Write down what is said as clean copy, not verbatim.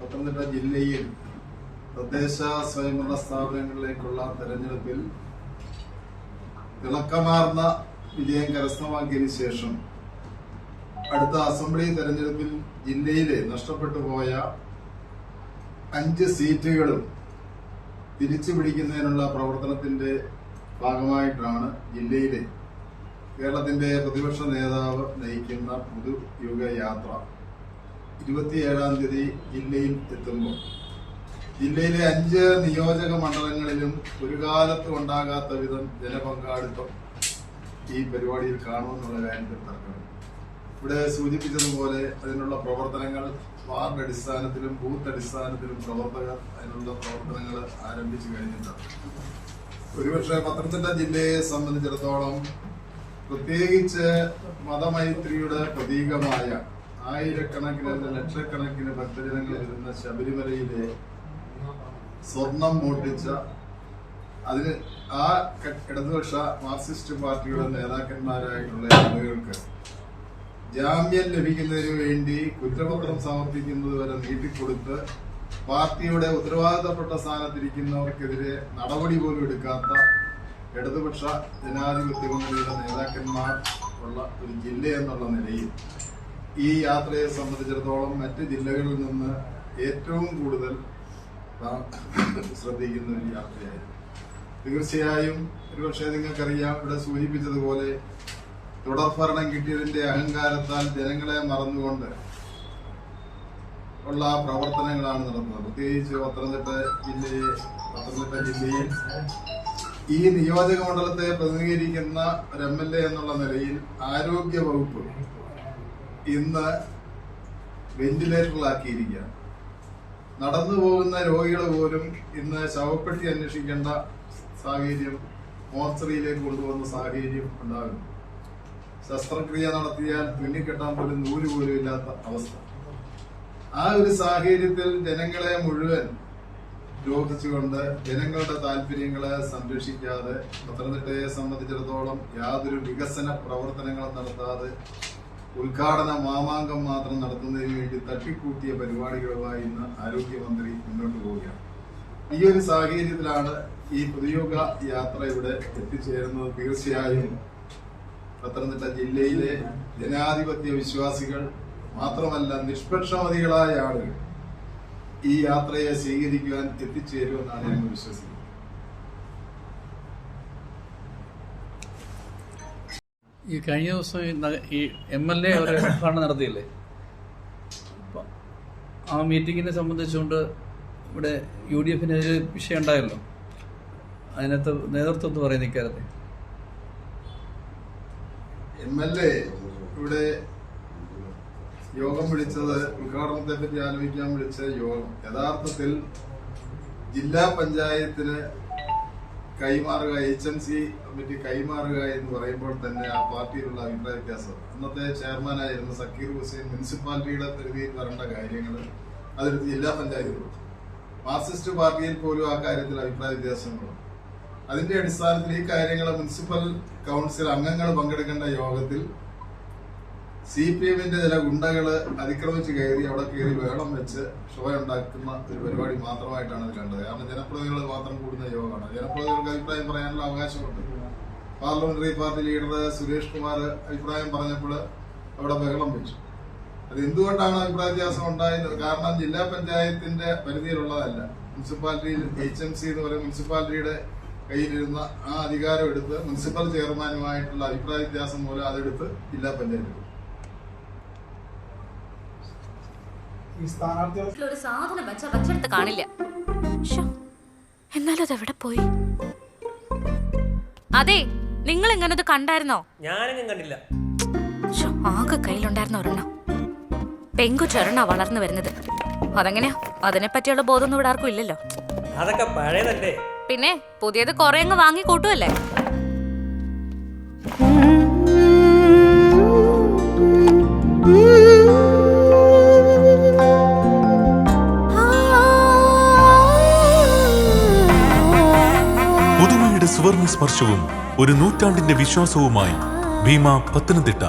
പത്തനംതിട്ട ജില്ലയിൽ തദ്ദേശ സ്വയംഭരണ സ്ഥാപനങ്ങളിലേക്കുള്ള തെരഞ്ഞെടുപ്പിൽ തിളക്കമാർന്ന വിജയം കരസ്ഥമാക്കിയതിനു ശേഷം അടുത്ത അസംബ്ലി തെരഞ്ഞെടുപ്പിൽ ജില്ലയിലെ നഷ്ടപ്പെട്ടു പോയ 5 സീറ്റുകളും തിരിച്ചു പിടിക്കുന്നതിനുള്ള പ്രവർത്തനത്തിന്റെ ഭാഗമായിട്ടാണ് ജില്ലയിലെ കേരളത്തിന്റെ പ്രതിപക്ഷ നേതാവ് നയിക്കുന്ന പുതുയുഗ യാത്ര 27-ാം തീയതി ജില്ലയിൽ എത്തുമ്പോൾ ജില്ലയിലെ 5 നിയോജക മണ്ഡലങ്ങളിലും ഒരു കാലത്തും ഉണ്ടാകാത്ത വിധം ജനപങ്കാളിത്തം ഈ പരിപാടിയിൽ കാണുമെന്നുള്ള കാര്യത്തിൽ തർക്കമില്ല. ഇവിടെ സൂചിപ്പിച്ചതുപോലെ അതിനുള്ള പ്രവർത്തനങ്ങൾ വാർഡ് അടിസ്ഥാനത്തിലും ബൂത്ത് അടിസ്ഥാനത്തിലും പ്രവർത്തകർ അതിനുള്ള പ്രവർത്തനങ്ങൾ ആരംഭിച്ചു കഴിഞ്ഞിട്ടുണ്ട്. ഒരുപക്ഷെ പത്തനംതിട്ട ജില്ലയെ സംബന്ധിച്ചിടത്തോളം പ്രത്യേകിച്ച് മതമൈത്രിയുടെ പ്രതീകമായ ആയിരക്കണക്കിന് ലക്ഷക്കണക്കിന് ഭക്തജനങ്ങൾ വരുന്ന ശബരിമലയിലെ സ്വർണം മോട്ടിച്ച അതിന് ആ ഇടതുപക്ഷ മാർക്സിസ്റ്റ് പാർട്ടിയുടെ നേതാക്കന്മാരായിട്ടുള്ള ആളുകൾക്ക് ജാമ്യം ലഭിക്കുന്നതിന് വേണ്ടി കുറ്റപത്രം സമർപ്പിക്കുന്നത് വരെ നീട്ടിക്കൊടുത്ത് പാർട്ടിയുടെ ഉത്തരവാദിത്തപ്പെട്ട സ്ഥാനത്തിരിക്കുന്നവർക്കെതിരെ നടപടി പോലും എടുക്കാത്ത ഇടതുപക്ഷ ജനാധിപത്യ മുന്നണിയുടെ നേതാക്കന്മാർ ഉള്ള ഒരു ജില്ല എന്നുള്ള നിലയിൽ ഈ യാത്രയെ സംബന്ധിച്ചിടത്തോളം മറ്റ് ജില്ലകളിൽ നിന്ന് ഏറ്റവും കൂടുതൽ ശ്രദ്ധിക്കുന്ന ഒരു യാത്രയായിരുന്നു. തീർച്ചയായും ഒരുപക്ഷെ നിങ്ങൾക്കറിയാം, ഇവിടെ സൂചിപ്പിച്ചതുപോലെ തുടർഭരണം കിട്ടിയതിന്റെ അഹങ്കാരത്താൽ ജനങ്ങളെ മറന്നുകൊണ്ട് ഉള്ള പ്രവർത്തനങ്ങളാണ് നടത്തുന്നത്. പ്രത്യേകിച്ച് പത്തനംതിട്ട ജില്ലയിൽ ഈ നിയോജക മണ്ഡലത്തെ പ്രതിനിധീകരിക്കുന്ന ഒരു MLA എന്നുള്ള നിലയിൽ ആരോഗ്യ വകുപ്പ് ഇന്ന് വെന്റിലേറ്ററിലാക്കിയിരിക്കുകയാണ്. നടന്നു പോകുന്ന രോഗികൾ പോലും ഇന്ന് ശവപ്പെട്ടി അന്വേഷിക്കേണ്ട സാഹചര്യം, മോർച്ചറിയിലേക്ക് കൊണ്ടുപോകുന്ന സാഹചര്യം ഉണ്ടാകുന്നു. ശസ്ത്രക്രിയ നടത്തിയാൽ തുന്നിക്കെട്ടാൻ പോലും നൂല് പോലും ഇല്ലാത്ത അവസ്ഥ. ആ ഒരു സാഹചര്യത്തിൽ ജനങ്ങളെ മുഴുവൻ ദ്രോഹിച്ചുകൊണ്ട് ജനങ്ങളുടെ താല്പര്യങ്ങളെ സംരക്ഷിക്കാതെ പത്തനംതിട്ടയെ സംബന്ധിച്ചിടത്തോളം യാതൊരു വികസന പ്രവർത്തനങ്ങളും നടത്താതെ ഉദ്ഘാടന മാമാങ്കം മാത്രം നടത്തുന്നതിന് വേണ്ടി തട്ടിക്കൂട്ടിയ പരിപാടികളുമായി ഇന്ന് ആരോഗ്യമന്ത്രി മുന്നോട്ട് പോവുകയാണ്. ഈ ഒരു സാഹചര്യത്തിലാണ് ഈ പുതുയുഗ യാത്ര ഇവിടെ എത്തിച്ചേരുന്നത്. തീർച്ചയായും പത്തനംതിട്ട ജില്ലയിലെ ജനാധിപത്യ വിശ്വാസികൾ മാത്രമല്ല നിഷ്പക്ഷമതികളായ ആളുകൾ ഈ യാത്രയെ സ്വീകരിക്കുവാൻ എത്തിച്ചേരുമെന്നാണ് ഞങ്ങൾ വിശ്വസിക്കുന്നത്. ഈ കഴിഞ്ഞ ദിവസം ഈ MLA ഒരു ഉദ്ഘാടനം നടത്തിയില്ലേ, ആ മീറ്റിങ്ങിനെ സംബന്ധിച്ചുകൊണ്ട് ഇവിടെ UDF-ന് ഒരു വിഷയം ഉണ്ടായല്ലോ, അതിനകത്ത് നേതൃത്വം എന്ന് പറയുന്ന ഇക്കാര്യത്തെ MLA ഇവിടെ യോഗം വിളിച്ചത് ഉദ്ഘാടനത്തെ പറ്റി ആലോചിക്കാൻ വിളിച്ച യോഗം യഥാർത്ഥത്തിൽ ജില്ലാ പഞ്ചായത്തിന് കൈമാറുക, HMC കമ്മിറ്റി കൈമാറുക എന്ന് പറയുമ്പോൾ തന്നെ ആ പാർട്ടിയിലുള്ള അഭിപ്രായ വ്യത്യാസം. അന്നത്തെ ചെയർമാനായിരുന്ന സക്കീർ ഹുസൈൻ മുനിസിപ്പാലിറ്റിയുടെ പരിധിയിൽ വരേണ്ട കാര്യങ്ങൾ അതെടുത്ത് ജില്ലാ പഞ്ചായത്ത് കൊടുത്തു. മാർക്സിസ്റ്റ് പാർട്ടിയിൽ പോലും ആ കാര്യത്തിൽ അഭിപ്രായ വ്യത്യാസങ്ങളുണ്ട്. അതിന്റെ അടിസ്ഥാനത്തിൽ ഈ കാര്യങ്ങൾ മുനിസിപ്പൽ കൗൺസിൽ അംഗങ്ങൾ പങ്കെടുക്കേണ്ട യോഗത്തിൽ CPM-ന്റെ ചില ഗുണ്ടകള് അതിക്രമിച്ച് കയറി അവിടെ കയറി ബഹളം വെച്ച് ഷോ ഉണ്ടാക്കുന്ന ഒരു പരിപാടി മാത്രമായിട്ടാണ് ഇത് കണ്ടത്. കാരണം ജനപ്രതിനിധികൾ മാത്രം കൂടുന്ന യോഗമാണ്. ജനപ്രതിനിധികൾക്ക് അഭിപ്രായം പറയാനുള്ള അവകാശമുണ്ട്. Parliamentary party leader Suresh Kumar അഭിപ്രായം പറഞ്ഞപ്പോൾ അവിടെ ബഹളം വെച്ചു. അത് എന്തുകൊണ്ടാണ് അഭിപ്രായ വ്യത്യാസം ഉണ്ടായത്? കാരണം ജില്ലാ പഞ്ചായത്തിന്റെ പരിധിയിലുള്ളതല്ല. മുനിസിപ്പാലിറ്റിയിൽ HMC എന്ന് പറയുന്ന മുനിസിപ്പാലിറ്റിയുടെ കയ്യിലിരുന്ന ആ അധികാരം എടുത്ത് മുനിസിപ്പൽ ചെയർമാനുമായിട്ടുള്ള അഭിപ്രായ വ്യത്യാസം മൂലം അതെടുത്ത് ജില്ലാ പഞ്ചായത്ത് ഒരു സാധനം വെച്ചെടുത്ത് കാണില്ല. എന്നാലും അതെവിടെ പോയി? അതെ, നിങ്ങൾ എങ്ങനെ കണ്ടായിരുന്നോ? ഞാനെങ്ങും കണ്ടില്ല. ആകെ കയ്യിലുണ്ടായിരുന്ന ഒരെണ്ണം പെങ്കുചൊരെണ്ണ വളർന്നു വരുന്നത്. അതെങ്ങനെയാ? അതിനെ പറ്റിയുള്ള ബോധമൊന്നും ഇവിടെ ആർക്കും ഇല്ലല്ലോ. അതൊക്കെ പഴയതല്ലേ. പിന്നെ പുതിയത് കുറെ അങ്ങ് വാങ്ങി കൂട്ടുമല്ലേ. പുതുമയുടെ സുവർണ സ്പർശവും ഒരു നൂറ്റാണ്ടിന്റെ വിശ്വാസവുമായി ഭീമ പത്തനംതിട്ട.